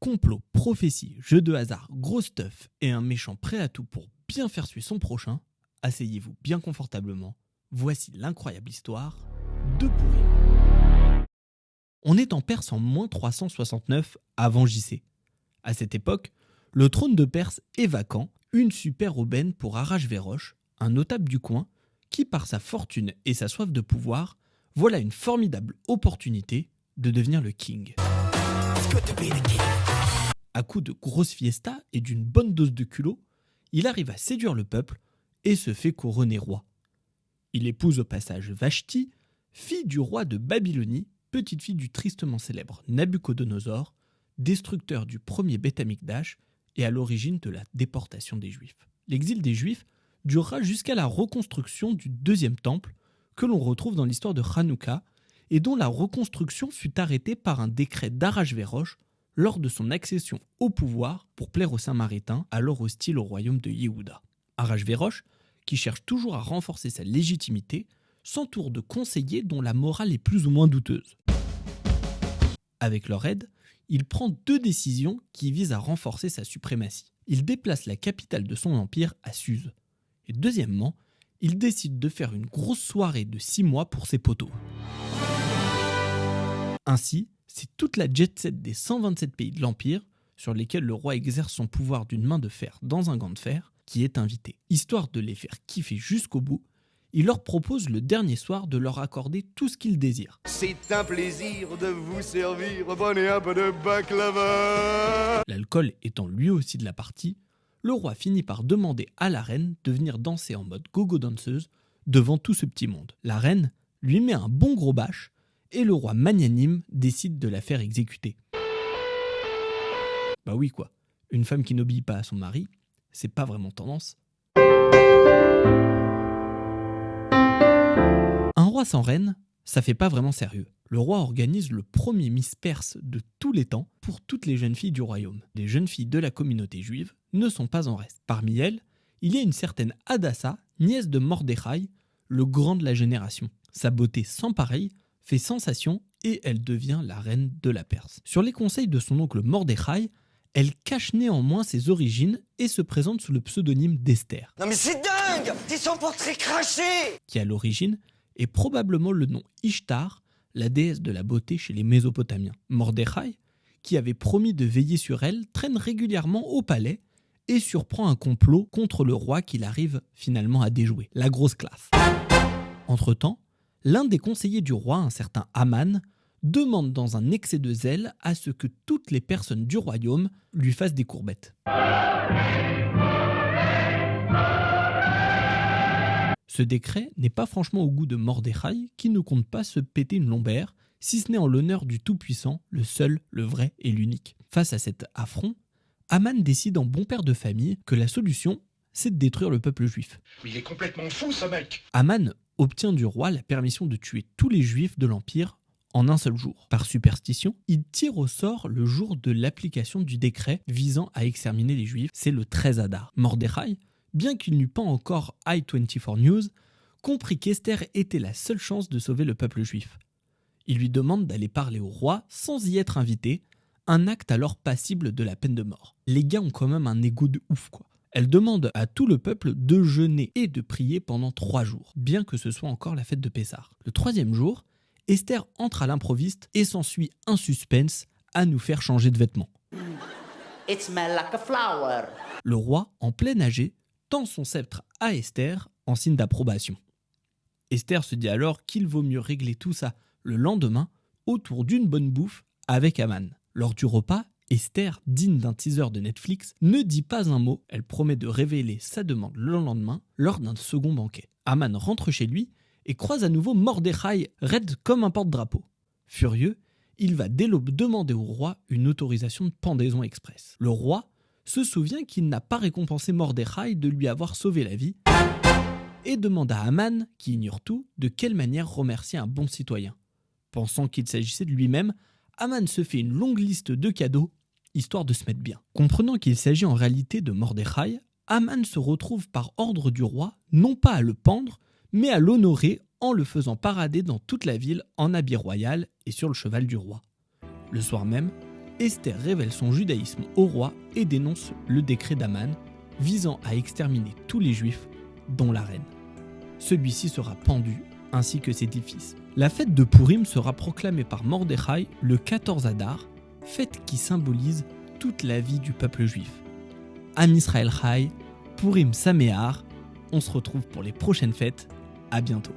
Complot, prophétie, jeu de hasard, gros stuff et un méchant prêt à tout pour bien faire suer son prochain, asseyez-vous bien confortablement. Voici l'incroyable histoire de Pourim. On est en Perse en moins 369 avant JC. À cette époque, le trône de Perse est vacant, une super aubaine pour Arachvérosh, un notable du coin, qui par sa fortune et sa soif de pouvoir, voilà une formidable opportunité de devenir le king. À coup de grosses fiestas et d'une bonne dose de culot, il arrive à séduire le peuple et se fait couronner roi. Il épouse au passage Vashti, fille du roi de Babylonie, petite fille du tristement célèbre Nabuchodonosor, destructeur du premier Beth Amikdash et à l'origine de la déportation des Juifs. L'exil des Juifs durera jusqu'à la reconstruction du deuxième temple que l'on retrouve dans l'histoire de Hanouka et dont la reconstruction fut arrêtée par un décret d'Arachvérosh lors de son accession au pouvoir pour plaire aux Samaritains, alors hostiles au royaume de Yehuda. Arachvérosh, qui cherche toujours à renforcer sa légitimité, s'entoure de conseillers dont la morale est plus ou moins douteuse. Avec leur aide, il prend 2 décisions qui visent à renforcer sa suprématie. Il déplace la capitale de son empire à Suse. Et deuxièmement, il décide de faire une grosse soirée de 6 mois pour ses poteaux. Ainsi, c'est toute la jet-set des 127 pays de l'Empire, sur lesquels le roi exerce son pouvoir d'une main de fer dans un gant de fer, qui est invitée. Histoire de les faire kiffer jusqu'au bout, il leur propose le dernier soir de leur accorder tout ce qu'ils désirent. C'est un plaisir de vous servir, prenez un peu de baklava. L'alcool étant lui aussi de la partie, le roi finit par demander à la reine de venir danser en mode gogo danseuse devant tout ce petit monde. La reine lui met un bon gros bâche et le roi magnanime décide de la faire exécuter. Bah oui quoi, une femme qui n'obéit pas à son mari, c'est pas vraiment tendance. Un roi sans reine, ça fait pas vraiment sérieux. Le roi organise le premier Miss Perse de tous les temps pour toutes les jeunes filles du royaume. Les jeunes filles de la communauté juive ne sont pas en reste. Parmi elles, il y a une certaine Hadassa, nièce de Mordechai, le grand de la génération. Sa beauté sans pareil fait sensation et elle devient la reine de la Perse. Sur les conseils de son oncle Mordechai, elle cache néanmoins ses origines et se présente sous le pseudonyme d'Esther. Non mais c'est dingue, c'est son portrait craché. Qui à l'origine est probablement le nom Ishtar, la déesse de la beauté chez les Mésopotamiens. Mordechai, qui avait promis de veiller sur elle, traîne régulièrement au palais et surprend un complot contre le roi qu'il arrive finalement à déjouer. La grosse classe. Entre-temps, l'un des conseillers du roi, un certain Haman, demande dans un excès de zèle à ce que toutes les personnes du royaume lui fassent des courbettes. Ce décret n'est pas franchement au goût de Mordechai, qui ne compte pas se péter une lombaire, si ce n'est en l'honneur du Tout-Puissant, le seul, le vrai et l'unique. Face à cet affront, Haman décide en bon père de famille que la solution, c'est de détruire le peuple juif. Mais il est complètement fou ce mec. Haman obtient du roi la permission de tuer tous les juifs de l'Empire en un seul jour. Par superstition, il tire au sort le jour de l'application du décret visant à exterminer les juifs, c'est le 13 Adar. Mordechai, bien qu'il n'eût pas encore i24 News, comprit qu'Esther était la seule chance de sauver le peuple juif. Il lui demande d'aller parler au roi sans y être invité, un acte alors passible de la peine de mort. Les gars ont quand même un ego de ouf quoi. Elle demande à tout le peuple de jeûner et de prier pendant 3 jours, bien que ce soit encore la fête de Pessah. Le 3e jour, Esther entre à l'improviste et s'ensuit un suspense à nous faire changer de vêtements. It smells like a flower. Le roi, en plein âgé, tend son sceptre à Esther en signe d'approbation. Esther se dit alors qu'il vaut mieux régler tout ça le lendemain autour d'une bonne bouffe avec Haman. Lors du repas, Esther, digne d'un teaser de Netflix, ne dit pas un mot. Elle promet de révéler sa demande le lendemain lors d'un second banquet. Haman rentre chez lui et croise à nouveau Mordechai, raide comme un porte-drapeau. Furieux, il va dès l'aube demander au roi une autorisation de pendaison express. Le roi se souvient qu'il n'a pas récompensé Mordechai de lui avoir sauvé la vie et demande à Haman, qui ignore tout, de quelle manière remercier un bon citoyen. Pensant qu'il s'agissait de lui-même, Haman se fait une longue liste de cadeaux, histoire de se mettre bien. Comprenant qu'il s'agit en réalité de Mordechai, Haman se retrouve par ordre du roi, non pas à le pendre, mais à l'honorer en le faisant parader dans toute la ville en habit royal et sur le cheval du roi. Le soir même, Esther révèle son judaïsme au roi et dénonce le décret d'Aman visant à exterminer tous les juifs, dont la reine. Celui-ci sera pendu, ainsi que ses 10 fils. La fête de Pourim sera proclamée par Mordechai le 14 Adar, fête qui symbolise toute la vie du peuple juif. Am Israël Chai, Pourim Sameach, on se retrouve pour les prochaines fêtes, à bientôt.